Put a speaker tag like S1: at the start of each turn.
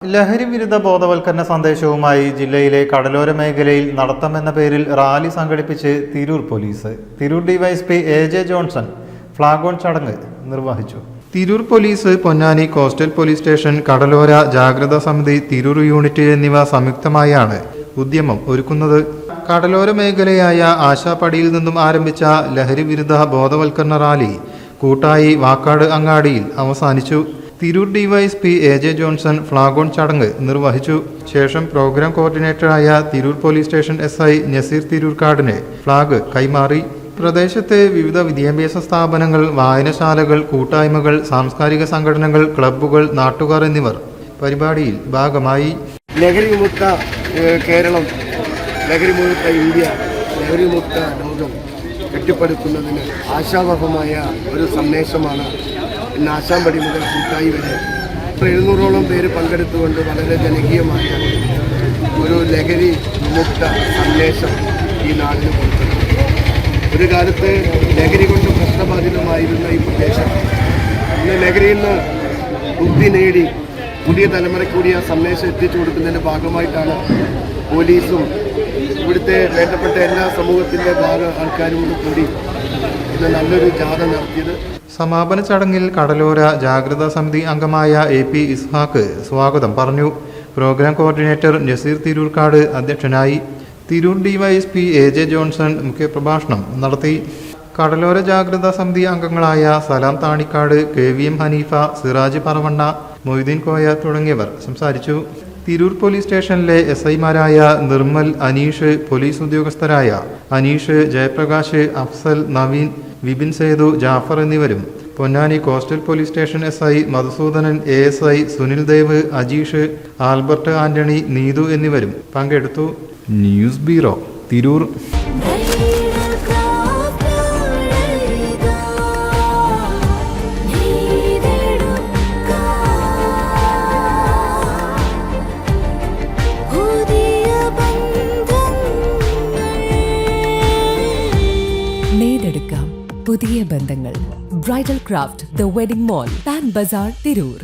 S1: ലഹരി വിരുദ്ധ ബോധവൽക്കരണ സന്ദേശവുമായി ജില്ലയിലെ കടലോര മേഖലയിൽ നടത്തമെന്ന പേരിൽ റാലി സംഘടിപ്പിച്ച് Tirur police. Tirur DYSP A J. Johnson flag on ചടങ്ങ് നിർവഹിച്ചു. Tirur police, Ponnani coastal police station, കടലോര ജാഗ്രതാ സമിതി, തിരൂർ യൂണിറ്റ് എന്നിവ സംയുക്തമായാണ് ഉദ്യമം ഒരുക്കുന്നത്. കടലോര മേഖലയായ ആശാപ്പടിയിൽ നിന്നും ആരംഭിച്ച ലഹരി വിരുദ്ധ ബോധവൽക്കരണ റാലി കൂട്ടായി വാക്കാട് അങ്ങാടിയിൽ അവസാനിച്ചു. Tirur DYSP A J. Johnson flag on ചടങ്ങ് നിർവഹിച്ചു. ശേഷം പ്രോഗ്രാം കോർഡിനേറ്ററായ Tirur police station S I. Nazeer തിരൂർക്കാടിന് ഫ്ലാഗ് കൈമാറി. പ്രദേശത്തെ വിവിധ വിദ്യാഭ്യാസ സ്ഥാപനങ്ങൾ, വായനശാലകൾ, കൂട്ടായ്മകൾ, സാംസ്കാരിക സംഘടനകൾ, ക്ലബ്ബുകൾ, നാട്ടുകാർ എന്നിവർ പരിപാടിയിൽ ഭാഗമായി.
S2: ലഹരി മുക്ത കേരളം, ലഹരി മുക്ത ഇന്ത്യ, ലഹരി മുക്ത ലോകം കെട്ടിപ്പടുക്കുന്നതിന് ആശാവഹമായ ഒരു സന്ദേശമാണ് ഇന്ന് ആശാമ്പടി മുതൽ കൂട്ടായി വരെ 700ഓളം പേര് പങ്കെടുത്തുകൊണ്ട് വളരെ ജനകീയമായ ഒരു ലഹരി മുക്ത സന്ദേശം ഈ നാടിന് കൊടുക്കുന്നു. ഒരു കാലത്ത് ലഹരി കൊണ്ട് പ്രശ്നബാധിതമായിരുന്ന ഈ പ്രദേശം ഇന്ന് ലഹരിയിൽ നിന്ന് ബുദ്ധി നേടി പുതിയ തലമുറയ്ക്ക് കൂടി ആ സന്ദേശം എത്തിച്ചു കൊടുക്കുന്നതിൻ്റെ ഭാഗമായിട്ടാണ് പോലീസും ഇവിടുത്തെ വേണ്ടപ്പെട്ട എല്ലാ സമൂഹത്തിൻ്റെ ആൾക്കാരും കൂടി ഇന്ന് നല്ലൊരു ജാഥ നടത്തിയത്.
S1: സമാപന ചടങ്ങിൽ കടലോര ജാഗ്രതാ സമിതി അംഗമായ എ.പി. ഇസ്ഹാഖ് സ്വാഗതം പറഞ്ഞു. പ്രോഗ്രാം കോർഡിനേറ്റർ നസീർ തിരൂർക്കാട് അധ്യക്ഷനായി. Tirur DYSP A J. ജോൺസൺ മുഖ്യപ്രഭാഷണം നടത്തി. കടലോര ജാഗ്രതാ സമിതി അംഗങ്ങളായ സലാം താണിക്കാട്, കെ.വി.എം. ഹനീഫ, സിറാജ് പറവണ്ണ, മൊയ്തീൻ കോയ തുടങ്ങിയവർ സംസാരിച്ചു. തിരൂർ പോലീസ് സ്റ്റേഷനിലെ എസ്.ഐമാരായ നിർമ്മൽ, അനീഷ്, പോലീസ് ഉദ്യോഗസ്ഥരായ അനീഷ്, ജയപ്രകാശ്, അഫ്സൽ, നവീൻ, വിപിൻ സേതു, ജാഫർ എന്നിവരും Ponnani coastal police station S I. Madhusoodanan, A S I. Sunil Dev, Ajeesh, Albert Antony, Neethu എന്നിവരും പങ്കെടുത്തു. News bureau, Tirur.
S3: നേടെടുക്കാം പുതിയ ബന്ധങ്ങൾ. Bridal craft, the wedding mall, Pan Bazaar, Tirur.